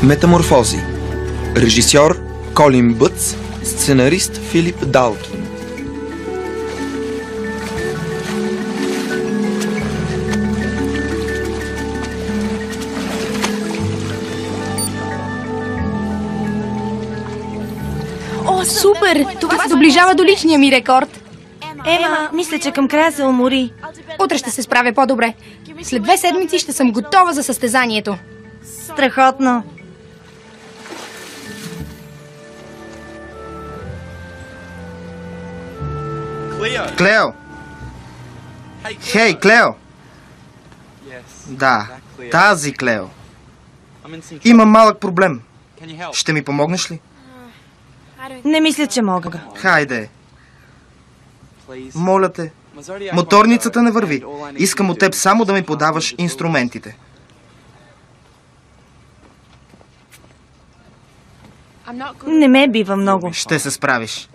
Метаморфози. Режисьор Колин Бътс, сценарист Филип Далкин. Супер! Това се доближава до личния ми рекорд. Ема, мисля, че към края се умори. Утре ще се справя по-добре. След 2 седмици ще съм готова за състезанието. Страхотно. Клео! Хей, Клео! Да, тази Клео. Имам малък проблем. Ще ми помогнеш ли? Не мисля, че мога. Хайде. Моля те. Моторницата не върви. Искам от теб само да ми подаваш инструментите. Не ме бива много. Ще се справиш.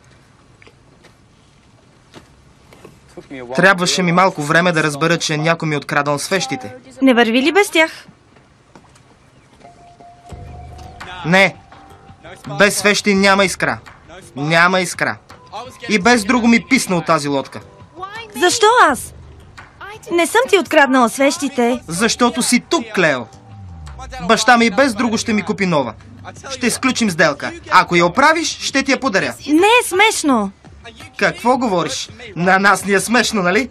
Трябваше ми малко време да разбера, че някой ми откраднал свещите. Не върви ли без тях? Не. Без свещи няма искра. Няма искра. И без друго ми писна от тази лодка. Защо аз? Не съм ти откраднала свещите. Защото си тук, Клео. Баща ми и без друго ще ми купи нова. Ще сключим сделка. Ако я оправиш, ще ти я подаря. Не е смешно. Какво говориш? На нас ни е смешно, нали?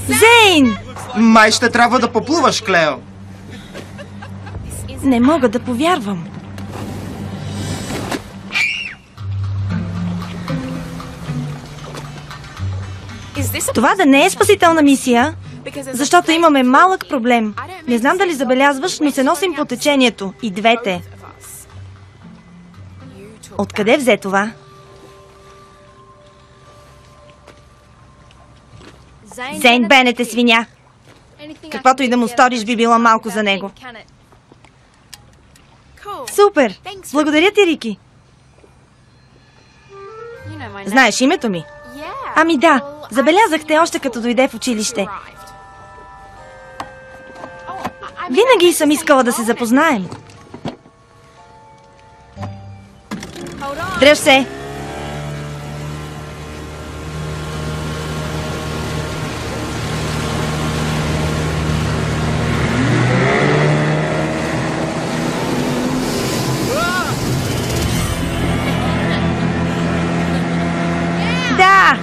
Зейн! Май ще трябва да поплуваш, Клео. Не мога да повярвам. Това да не е спасителна мисия, защото имаме малък проблем. Не знам дали забелязваш, но се носим по течението. И двете. Откъде взе това? Зейн Бенет е свиня. Каквото и да му сториш, би било малко за него. Супер! Благодаря ти, Рики. Знаеш името ми? Ами да, забелязахте още като дойде в училище. Винаги съм искала да се запознаем. Дръж се! Да!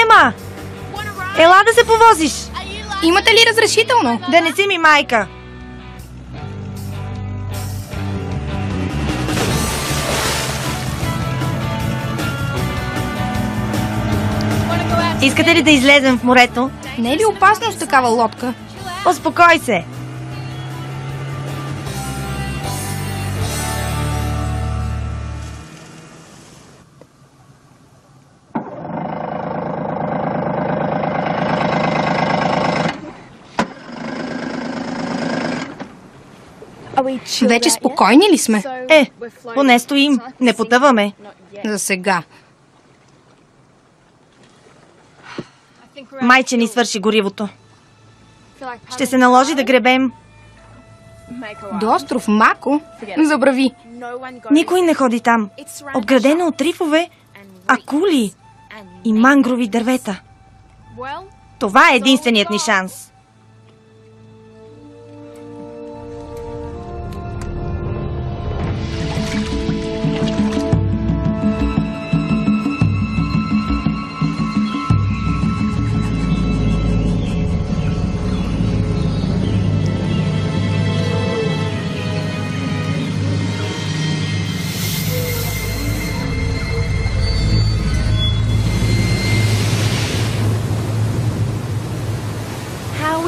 Ема! Ела да се повозиш! Имате ли разрешително? Да не си ми майка! Искате ли да излезем в морето? Не е ли опасно с такава лодка? Успокой се! Вече спокойни ли сме? Поне стоим. Не потъваме. За сега. Майче ни свърши горивото. Ще се наложи да гребем. До остров Мако? Забрави. Никой не ходи там. Обградено от рифове, акули и мангрови дървета. Това е единственият ни шанс.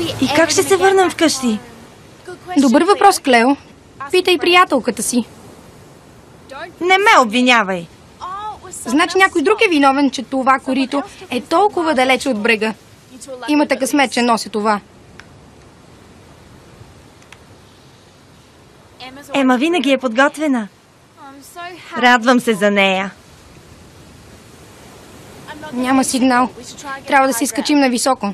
И как ще се върнем вкъщи? Добър въпрос, Клео. Питай приятелката си. Не ме обвинявай. Значи някой друг е виновен, че това корито е толкова далече от брега. Имате късмет, че носи това. Ема винаги е подготвена. Радвам се за нея. Няма сигнал. Трябва да се изкачим на високо.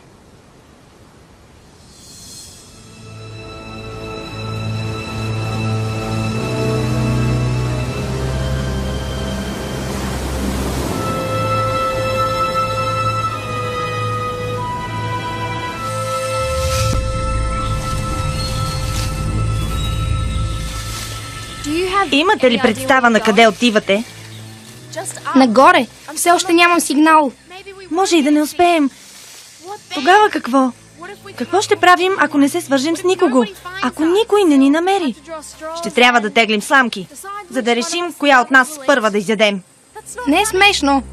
Имате ли представа на къде отивате? Нагоре. Все още нямам сигнал. Може и да не успеем. Тогава какво? Какво ще правим, ако не се свържем с никого? Ако никой не ни намери? Ще трябва да теглим сламки, за да решим коя от нас първа да изядем. Не е смешно.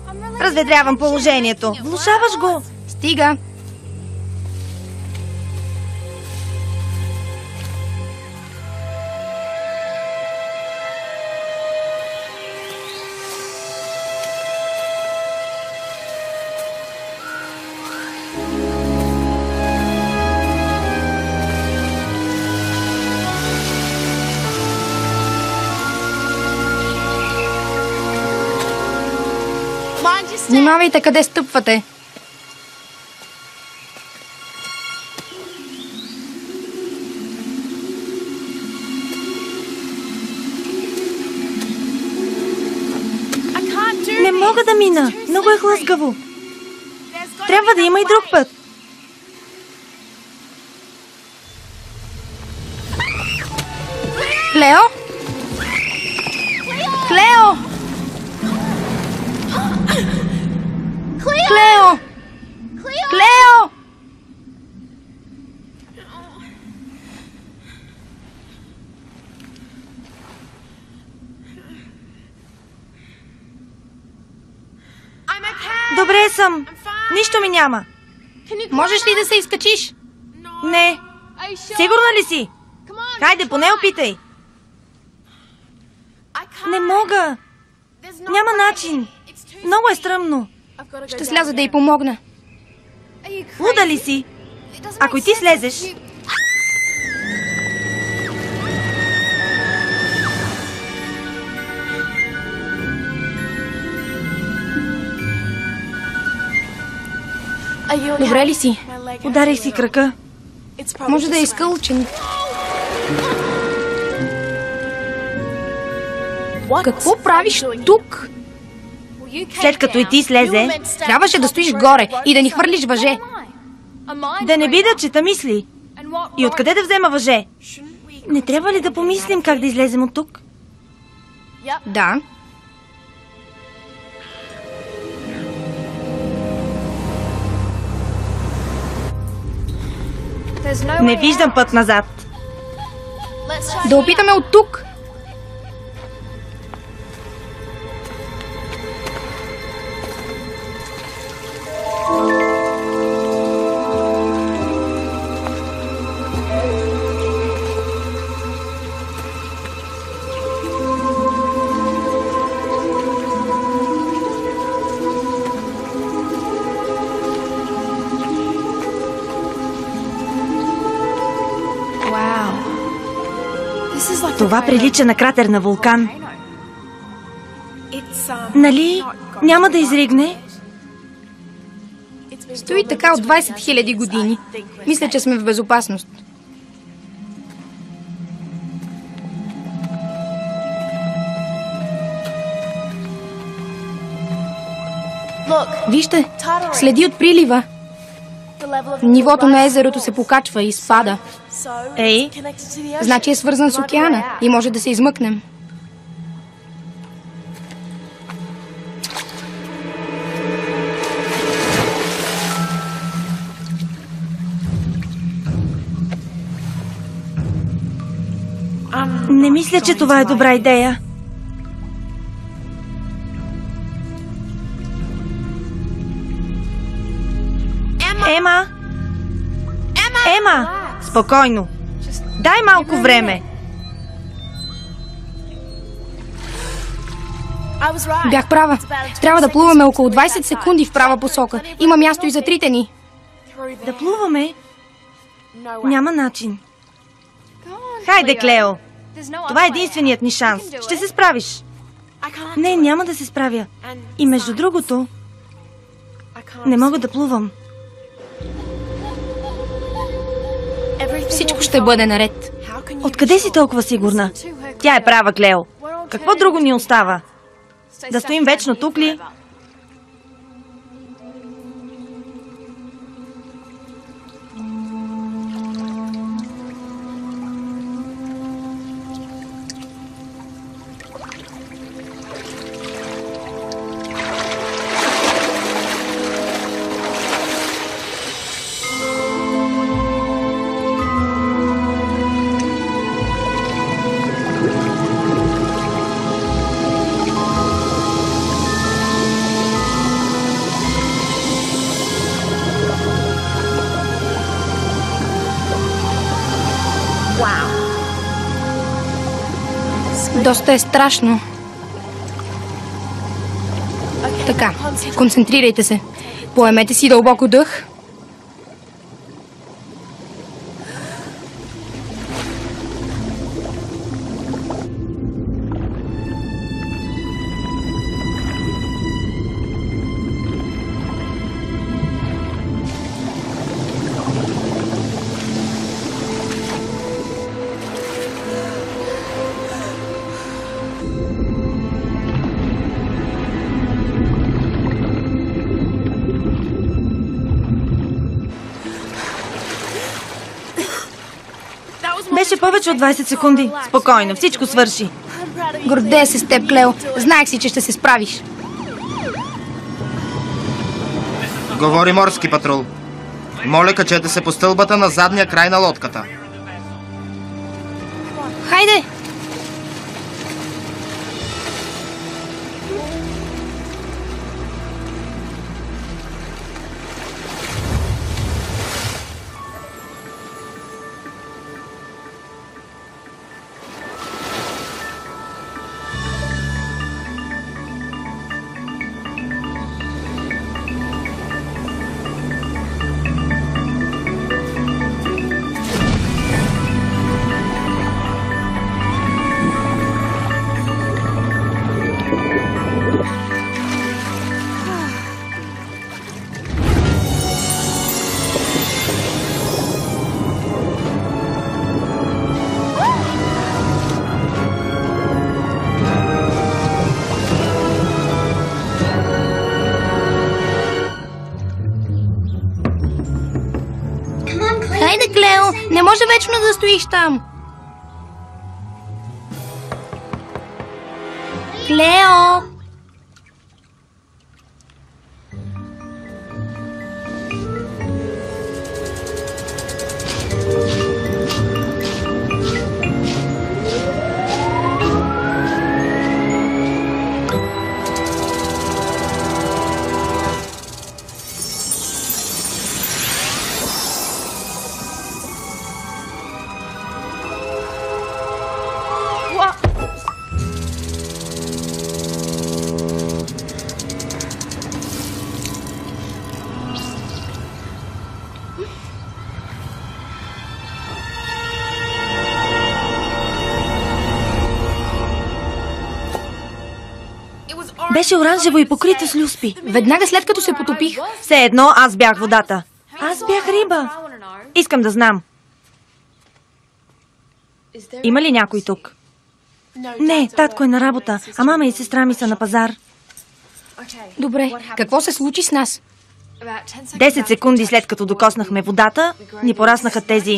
Разведрявам положението. Влошаваш го. Стига. Внимавайте къде стъпвате. Не мога да мина. Много е хлъзгаво. Трябва да има и друг път. Клео? Клео! Клео! Клео! Добре съм. Нищо ми няма. Можеш ли да се изкачиш? Не. Сигурна ли си? Хайде, поне опитай. Не мога. Няма начин. Много е стръмно. Ще сляза да й помогна. Луда ли си? Ако и ти слезеш... Добре ли си? Ударих си крака. Може да е изкълчен. Какво правиш тук? След като и ти слезе, Трябваше да стоиш горе и да ни хвърлиш въже. да не би да чета мисли. И откъде да взема въже? Не трябва ли да помислим как да излезем от тук? Да. Не виждам път назад. Да опитаме от тук. Това прилича на кратер на вулкан. Нали няма да изригне? Стои така от 20 000 години. Мисля, че сме в безопасност. Вижте, следи от прилива. Нивото на езерото се покачва и спада. Ей, Значи е свързан с океана и може да се измъкнем. не мисля, че това е добра идея. Ема! Ема, спокойно. Дай малко време. Бях права. Трябва да плуваме около 20 секунди в права посока. Има място и за трите ни. Да плуваме? Няма начин. Хайде, Клео. Това е единственият ни шанс. Ще се справиш. Не, няма да се справя. И между другото, не мога да плувам. Всичко ще бъде наред. Откъде си толкова сигурна? Тя е права, Клео. Какво друго ни остава? Да стоим вечно тук ли? Доста е страшно. Така, концентрирайте се. Поемете си дълбоко дъх. Беше повече от 20 секунди. Спокойно, всичко свърши. Гордея се с теб, Клео. Знаех си, че ще се справиш. Говори морски патрул. Моля, качете се по стълбата на задния край на лодката. Хайде! Хайде, Клео! Не може вечно да стоиш там! Клео! Беше оранжево и покрито с люспи. Веднага след като се потопих. Все едно аз бях водата. Аз бях риба. Искам да знам. Има ли някой тук? Не, татко е на работа, а мама и сестра ми са на пазар. Добре, какво се случи с нас? 10 секунди след като докоснахме водата, ни пораснаха тези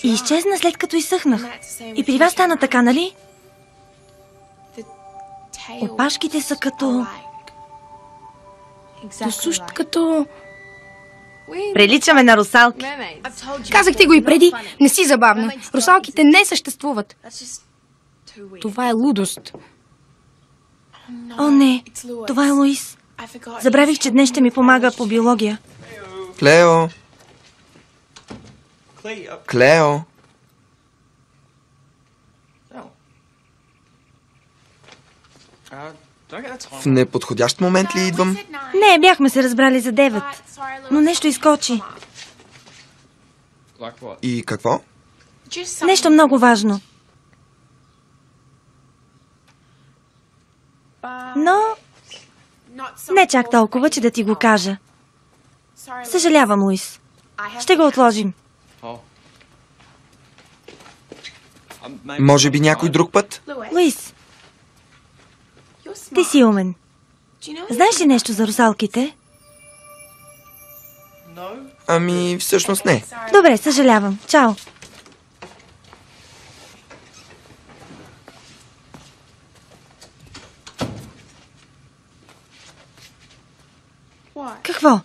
и изчезна след като изсъхнах. И при вас стана така, нали? Опашките са като... Досущ като... Приличаме на русалки. Казах ти го и преди, не си забавна. Русалките не съществуват. Това е лудост. О, не, това е Луис. Забравих, че днес ще ми помага по биология. Клео! Клео! В неподходящ момент ли идвам? Не, бяхме се разбрали за 9. Но нещо изкочи. И какво? Нещо много важно. Но не чак толкова, че да ти го кажа. Съжалявам, Луис. Ще го отложим. Може би някой друг път? Луис, ти си умен. Знаеш ли нещо за русалките? Ами, всъщност не. Добре, съжалявам. Чао. Какво?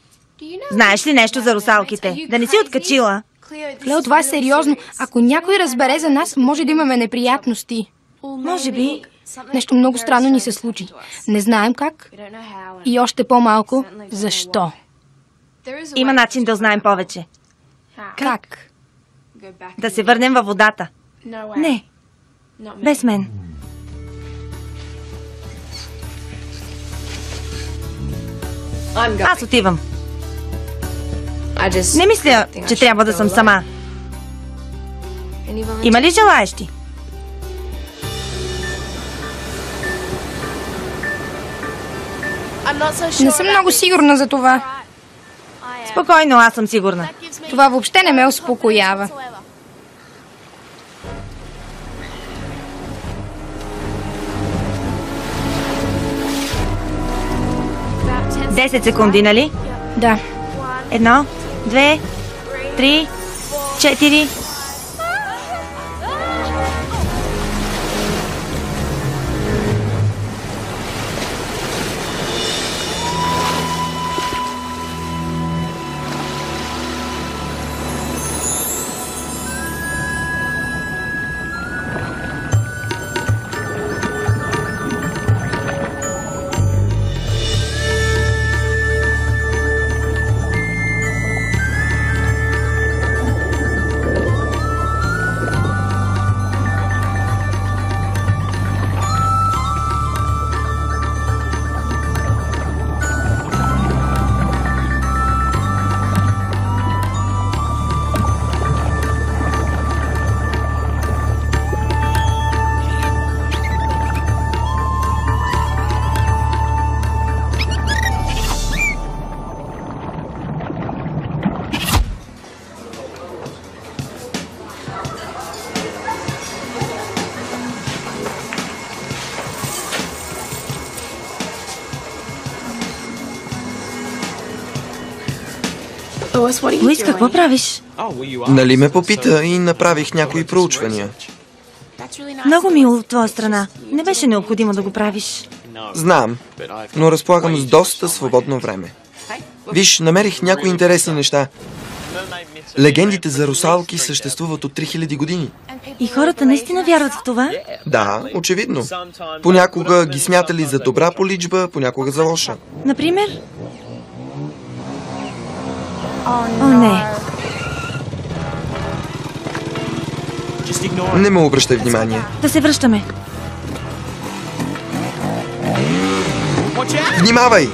Знаеш ли нещо за русалките? Да не си откачила? Клео, това е сериозно. Ако някой разбере за нас, може да имаме неприятности. Може би. Нещо много странно ни се случи. Не знаем как и още по-малко защо. Има начин да узнаем повече. Как? Да се върнем във водата. Не, без мен. Аз отивам. Не мисля, че трябва да съм сама. Има ли желаещи? Не съм много сигурна за това. Спокойно, аз съм сигурна. Това въобще не ме успокоява. Десет секунди, нали? Да. 1, 2, 3, 4. Луис, какво правиш? Нали ме попита и направих някои проучвания. Много мило от твоя страна. Не беше необходимо да го правиш. Знам, но разполагам с доста свободно време. Виж, намерих някои интересни неща. Легендите за русалки съществуват от 3000 години. И хората наистина вярват в това? Да, очевидно. Понякога ги смятали за добра поличба, понякога за лоша. Например? О, не. Не ме обръщай внимание. Да се връщаме. Внимавай!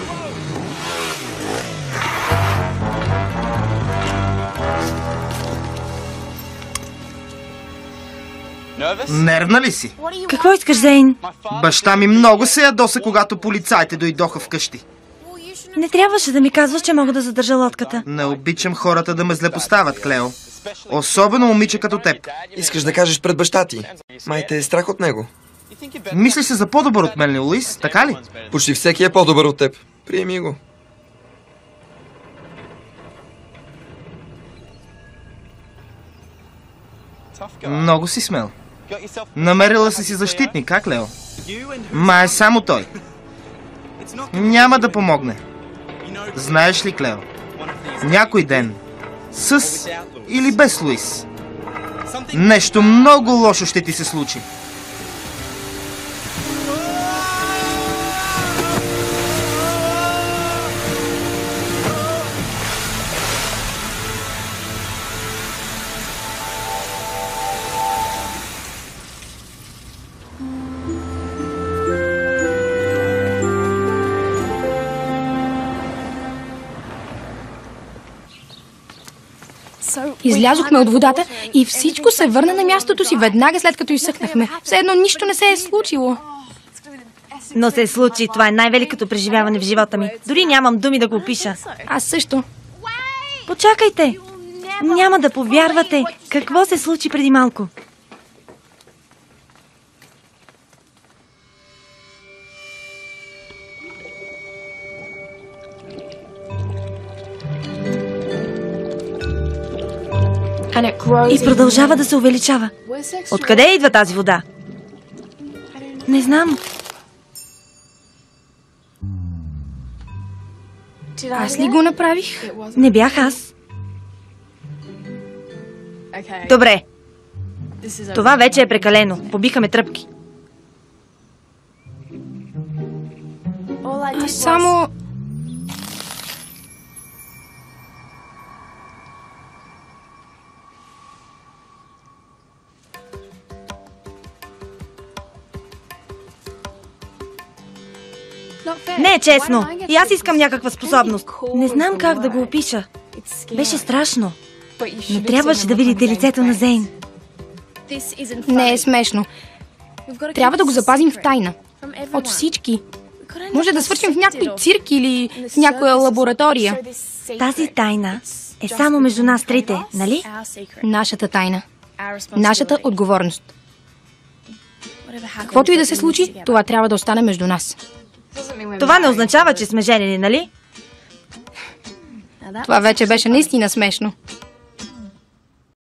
Нервна ли си? Какво искаш, Зейн? Баща ми много се ядоса, когато полицаите дойдоха вкъщи. Не трябваше да ми казваш, че мога да задържа лодката. Не обичам хората да ме злепоставят, Клео. Особено момиче като теб. Искаш да кажеш пред баща ти. Май те е страх от него. Мислиш се за по-добър от мен ли, Луис? Така ли? Почти всеки е по-добър от теб. Приеми го. Много си смел. Намерила си защитник, как, Лео? Ма е само той. Няма да помогне. Знаеш ли, Клео? Някой ден, с или без Луис, нещо много лошо ще ти се случи. Излязохме от водата и всичко се върна на мястото си веднага след като изсъхнахме. Все едно нищо не се е случило. Но се случи. Това е най-великото преживяване в живота ми. Дори нямам думи да го опиша. Аз също. Почакайте! Няма да повярвате какво се случи преди малко. И продължава да се увеличава. Откъде идва тази вода? Не знам. Аз ли го направих? Не бях аз. Добре. Това вече е прекалено. Побихаме тръпки. Аз само... Не е честно. И аз искам някаква способност. Не знам как да го опиша. Беше страшно. Но трябваше да видите лицето на Зейн. Не е смешно. Трябва да го запазим в тайна. От всички. Може да свършим в някой цирк или в някоя лаборатория. Тази тайна е само между нас трите, нали? Нашата тайна. Нашата отговорност. Каквото и да се случи, това трябва да остане между нас. Това не означава, че сме женени, нали? Това вече беше наистина смешно.